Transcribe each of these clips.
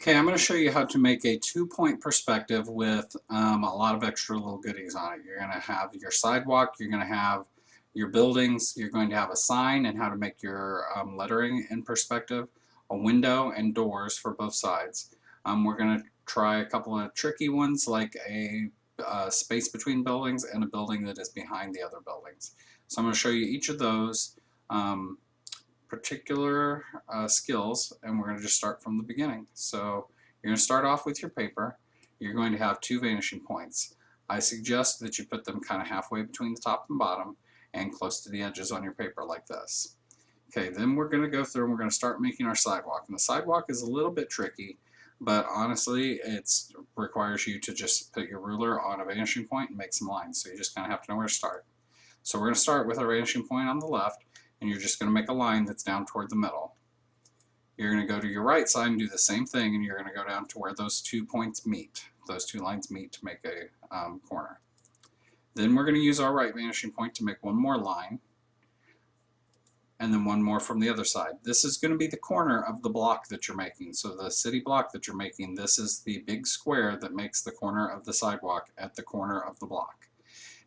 Okay, I'm going to show you how to make a two-point perspective with a lot of extra little goodies on it. You're going to have your sidewalk, you're going to have your buildings, you're going to have a sign and how to make your lettering in perspective, a window and doors for both sides. We're going to try a couple of tricky ones like a space between buildings and a building that is behind the other buildings. So I'm going to show you each of those particular skills, and we're going to just start from the beginning. So you're going to start off with your paper. You're going to have two vanishing points. I suggest that you put them kind of halfway between the top and bottom and close to the edges on your paper like this. Okay, then we're going to go through and we're going to start making our sidewalk. And the sidewalk is a little bit tricky, but honestly it requires you to just put your ruler on a vanishing point and make some lines. So you just kind of have to know where to start. So we're going to start with our vanishing point on the left, and you're just going to make a line that's down toward the middle. You're going to go to your right side and do the same thing, and you're going to go down to where those 2 points meet. Those two lines meet to make a corner. Then we're going to use our right vanishing point to make one more line, and then one more from the other side. This is going to be the corner of the block that you're making. So the city block that you're making, this is the big square that makes the corner of the sidewalk at the corner of the block.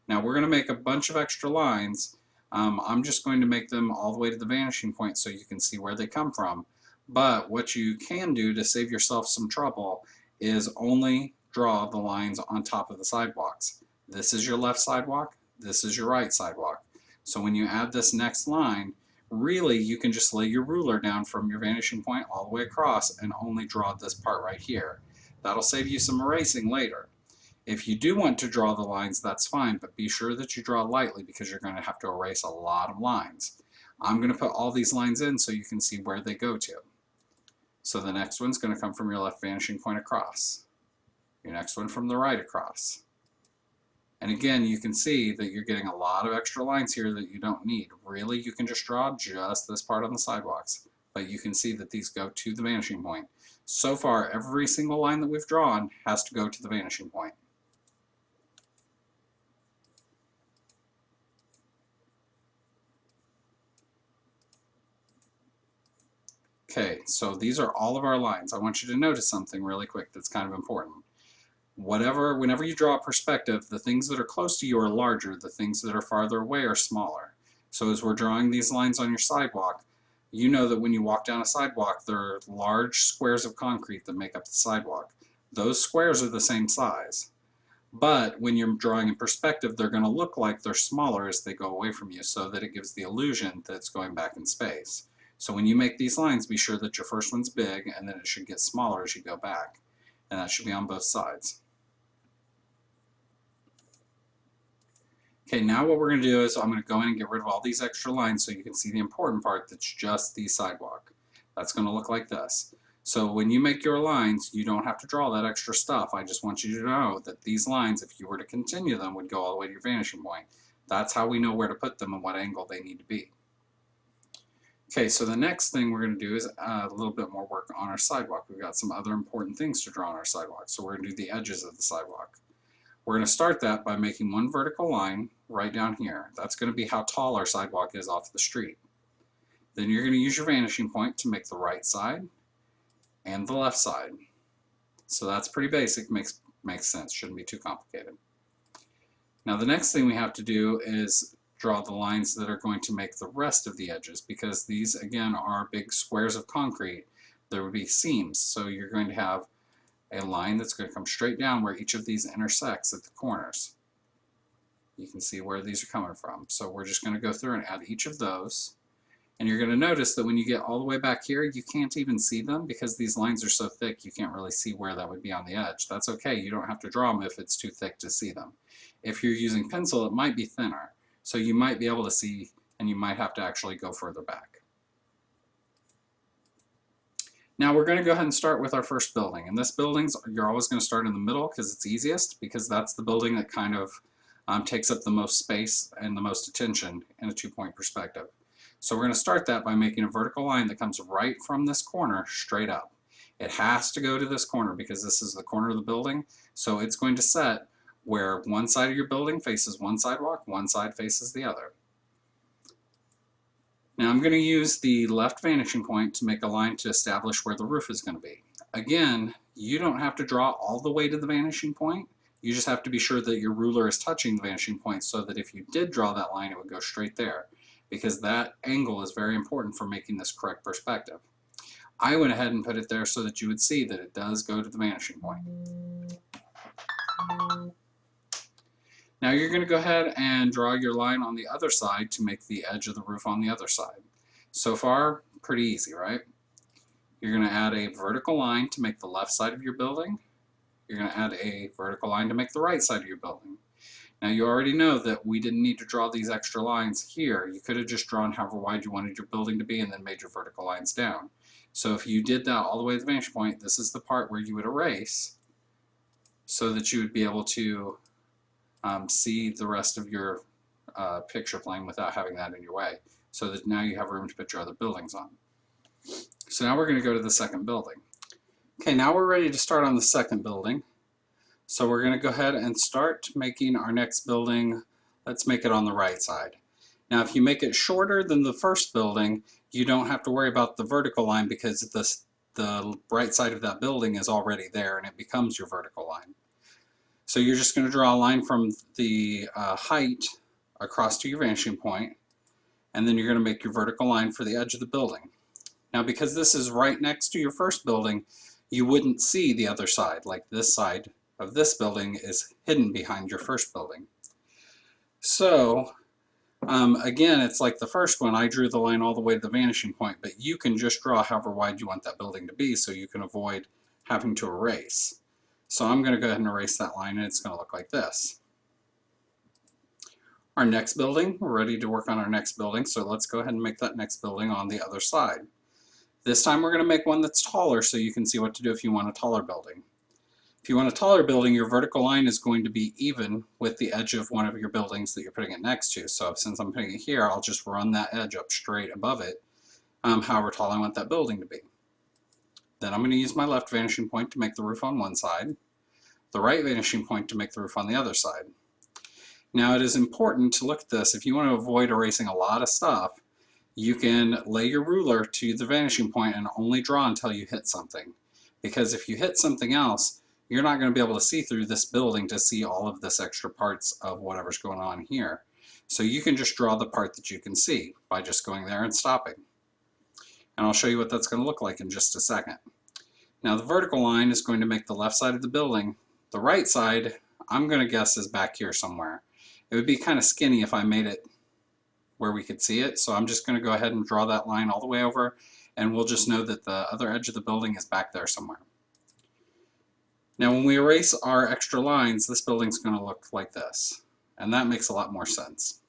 Now we're going to make a bunch of extra lines. I'm just going to make them all the way to the vanishing point so you can see where they come from. But what you can do to save yourself some trouble is only draw the lines on top of the sidewalks. This is your left sidewalk, this is your right sidewalk. So when you add this next line, really you can just lay your ruler down from your vanishing point all the way across and only draw this part right here. That'll save you some erasing later. If you do want to draw the lines, that's fine, but be sure that you draw lightly because you're going to have to erase a lot of lines. I'm going to put all these lines in so you can see where they go to. So the next one's going to come from your left vanishing point across. Your next one from the right across. And again, you can see that you're getting a lot of extra lines here that you don't need. Really, you can just draw just this part on the sidewalks, but you can see that these go to the vanishing point. So far, every single line that we've drawn has to go to the vanishing point. Okay, so these are all of our lines. I want you to notice something really quick that's kind of important. Whenever you draw a perspective, the things that are close to you are larger, the things that are farther away are smaller. So as we're drawing these lines on your sidewalk, you know that when you walk down a sidewalk, there are large squares of concrete that make up the sidewalk. Those squares are the same size. But when you're drawing in perspective, they're going to look like they're smaller as they go away from you so that it gives the illusion that it's going back in space. So when you make these lines, be sure that your first one's big and then it should get smaller as you go back. And that should be on both sides. Okay, now what we're going to do is I'm going to go in and get rid of all these extra lines so you can see the important part that's just the sidewalk. That's going to look like this. So when you make your lines, you don't have to draw that extra stuff. I just want you to know that these lines, if you were to continue them, would go all the way to your vanishing point. That's how we know where to put them and what angle they need to be. Okay, so the next thing we're going to do is a little bit more work on our sidewalk. We've got some other important things to draw on our sidewalk. So we're going to do the edges of the sidewalk. We're going to start that by making one vertical line right down here. That's going to be how tall our sidewalk is off the street. Then you're going to use your vanishing point to make the right side and the left side. So that's pretty basic, makes sense, shouldn't be too complicated. Now the next thing we have to do is draw the lines that are going to make the rest of the edges, because these again are big squares of concrete. There would be seams, so you're going to have a line that's going to come straight down where each of these intersects at the corners. You can see where these are coming from. So we're just going to go through and add each of those. And you're going to notice that when you get all the way back here, you can't even see them because these lines are so thick you can't really see where that would be on the edge. That's okay, you don't have to draw them if it's too thick to see them. If you're using pencil, it might be thinner. So you might be able to see, and you might have to actually go further back. Now we're going to go ahead and start with our first building. And this building, you're always going to start in the middle because it's easiest, because that's the building that kind of takes up the most space and the most attention in a two-point perspective. So we're going to start that by making a vertical line that comes right from this corner straight up. It has to go to this corner because this is the corner of the building. So it's going to set where one side of your building faces one sidewalk, one side faces the other. Now I'm going to use the left vanishing point to make a line to establish where the roof is going to be. Again, you don't have to draw all the way to the vanishing point. You just have to be sure that your ruler is touching the vanishing point so that if you did draw that line, it would go straight there, because that angle is very important for making this correct perspective. I went ahead and put it there so that you would see that it does go to the vanishing point. Now you're going to go ahead and draw your line on the other side to make the edge of the roof on the other side. So far, pretty easy, right? You're going to add a vertical line to make the left side of your building. You're going to add a vertical line to make the right side of your building. Now you already know that we didn't need to draw these extra lines here. You could have just drawn however wide you wanted your building to be and then made your vertical lines down. So if you did that all the way to the vanishing point, this is the part where you would erase so that you would be able to see the rest of your picture plane without having that in your way, so that now you have room to put your other buildings on. So now we're going to go to the second building. Okay, now we're ready to start on the second building. So we're going to go ahead and start making our next building. Let's make it on the right side. Now if you make it shorter than the first building, you don't have to worry about the vertical line because the right side of that building is already there and it becomes your vertical line. So you're just going to draw a line from the height across to your vanishing point, and then you're going to make your vertical line for the edge of the building. Now because this is right next to your first building, you wouldn't see the other side, like this side of this building is hidden behind your first building. So again, it's like the first one, I drew the line all the way to the vanishing point, but you can just draw however wide you want that building to be so you can avoid having to erase. So I'm going to go ahead and erase that line, and it's going to look like this. Our next building, we're ready to work on our next building, so let's go ahead and make that next building on the other side. This time we're going to make one that's taller so you can see what to do if you want a taller building. If you want a taller building, your vertical line is going to be even with the edge of one of your buildings that you're putting it next to. So since I'm putting it here, I'll just run that edge up straight above it, however tall I want that building to be. Then I'm going to use my left vanishing point to make the roof on one side, the right vanishing point to make the roof on the other side. Now it is important to look at this. If you want to avoid erasing a lot of stuff, you can lay your ruler to the vanishing point and only draw until you hit something. Because if you hit something else, you're not going to be able to see through this building to see all of this extra parts of whatever's going on here. So you can just draw the part that you can see by just going there and stopping. And I'll show you what that's going to look like in just a second. Now the vertical line is going to make the left side of the building. The right side, I'm going to guess, is back here somewhere. It would be kind of skinny if I made it where we could see it, so I'm just going to go ahead and draw that line all the way over, and we'll just know that the other edge of the building is back there somewhere. Now when we erase our extra lines, this building's going to look like this, and that makes a lot more sense.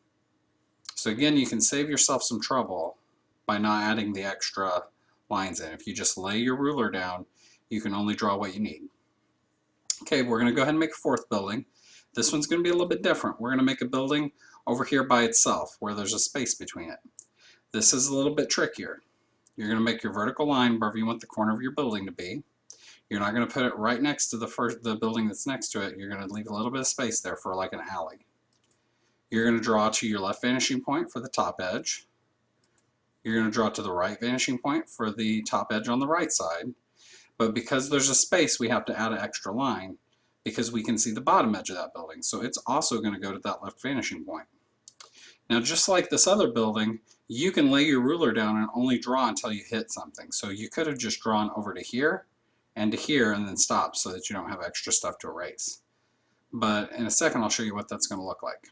So again, you can save yourself some trouble by not adding the extra lines in. If you just lay your ruler down, you can only draw what you need. Okay, we're going to go ahead and make a fourth building. This one's going to be a little bit different. We're going to make a building over here by itself where there's a space between it. This is a little bit trickier. You're going to make your vertical line wherever you want the corner of your building to be. You're not going to put it right next to the building that's next to it. You're going to leave a little bit of space there for like an alley. You're going to draw to your left vanishing point for the top edge. You're going to draw to the right vanishing point for the top edge on the right side. But because there's a space, we have to add an extra line because we can see the bottom edge of that building. So it's also going to go to that left vanishing point. Now just like this other building, you can lay your ruler down and only draw until you hit something. So you could have just drawn over to here and then stop so that you don't have extra stuff to erase. But in a second I'll show you what that's going to look like.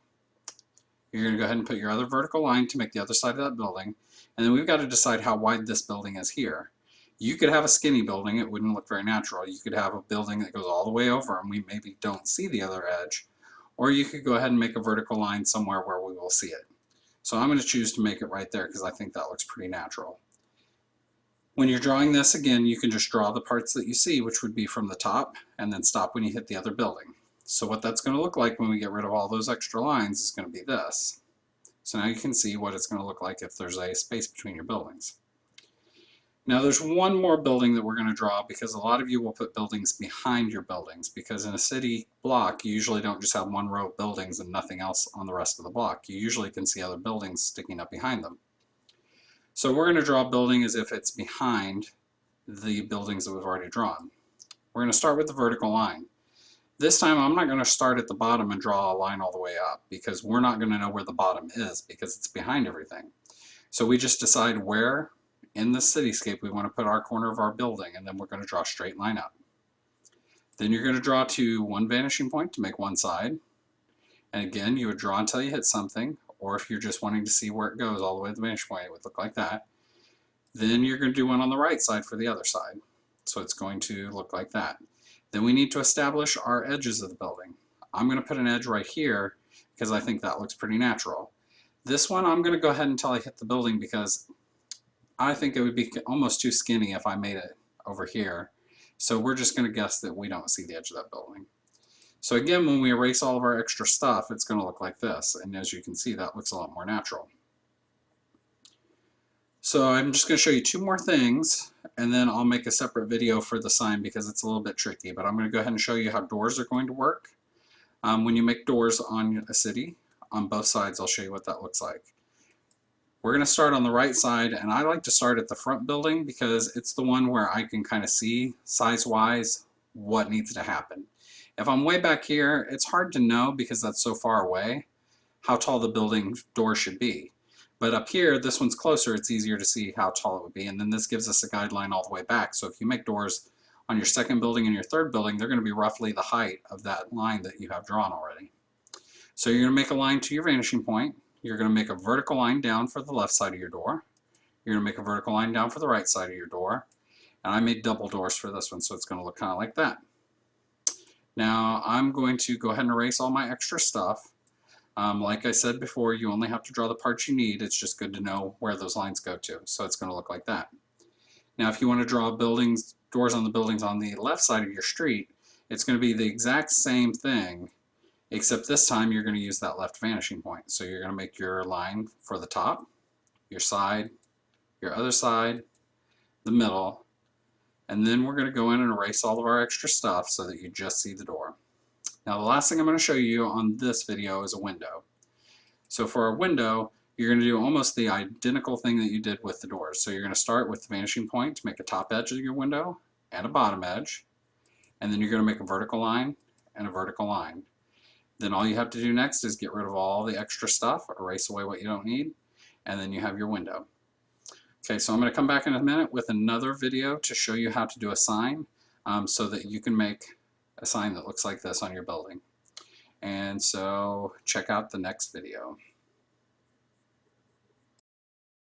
You're going to go ahead and put your other vertical line to make the other side of that building, and then we've got to decide how wide this building is here. You could have a skinny building, it wouldn't look very natural. You could have a building that goes all the way over and we maybe don't see the other edge. Or you could go ahead and make a vertical line somewhere where we will see it. So I'm going to choose to make it right there because I think that looks pretty natural. When you're drawing this, again, you can just draw the parts that you see, which would be from the top, and then stop when you hit the other building. So what that's going to look like when we get rid of all those extra lines is going to be this. So now you can see what it's going to look like if there's a space between your buildings. Now there's one more building that we're going to draw because a lot of you will put buildings behind your buildings, because in a city block you usually don't just have one row of buildings and nothing else on the rest of the block. You usually can see other buildings sticking up behind them. So we're going to draw a building as if it's behind the buildings that we've already drawn. We're going to start with the vertical line. This time I'm not going to start at the bottom and draw a line all the way up because we're not going to know where the bottom is because it's behind everything. So we just decide where in the cityscape we want to put our corner of our building, and then we're going to draw a straight line up. Then you're going to draw to one vanishing point to make one side. And again, you would draw until you hit something, or if you're just wanting to see where it goes all the way to the vanishing point, it would look like that. Then you're going to do one on the right side for the other side. So it's going to look like that. Then we need to establish our edges of the building. I'm going to put an edge right here because I think that looks pretty natural. This one I'm going to go ahead until I hit the building because I think it would be almost too skinny if I made it over here. So we're just going to guess that we don't see the edge of that building. So again, when we erase all of our extra stuff, it's going to look like this. And as you can see, that looks a lot more natural. So I'm just going to show you two more things, and then I'll make a separate video for the sign because it's a little bit tricky. But I'm going to go ahead and show you how doors are going to work. When you make doors on a city, on both sides, I'll show you what that looks like. We're going to start on the right side, and I like to start at the front building because it's the one where I can kind of see size-wise what needs to happen. If I'm way back here, it's hard to know because that's so far away how tall the building door should be. But up here, this one's closer, it's easier to see how tall it would be, and then this gives us a guideline all the way back. So if you make doors on your second building and your third building, they're going to be roughly the height of that line that you have drawn already. So you're going to make a line to your vanishing point. You're going to make a vertical line down for the left side of your door. You're going to make a vertical line down for the right side of your door. And I made double doors for this one, so it's going to look kind of like that. Now I'm going to go ahead and erase all my extra stuff. Like I said before, you only have to draw the parts you need. It's just good to know where those lines go to. So it's going to look like that. Now if you want to draw doors on the buildings on the left side of your street, it's going to be the exact same thing, except this time you're going to use that left vanishing point. So you're going to make your line for the top, your side, your other side, the middle, and then we're going to go in and erase all of our extra stuff so that you just see the door. Now the last thing I'm going to show you on this video is a window. So for a window, you're going to do almost the identical thing that you did with the doors. So you're going to start with the vanishing point to make a top edge of your window and a bottom edge, and then you're going to make a vertical line and a vertical line. Then all you have to do next is get rid of all the extra stuff, erase away what you don't need, and then you have your window. Okay, so I'm going to come back in a minute with another video to show you how to do a sign so that you can make a sign that looks like this on your building. And so check out the next video.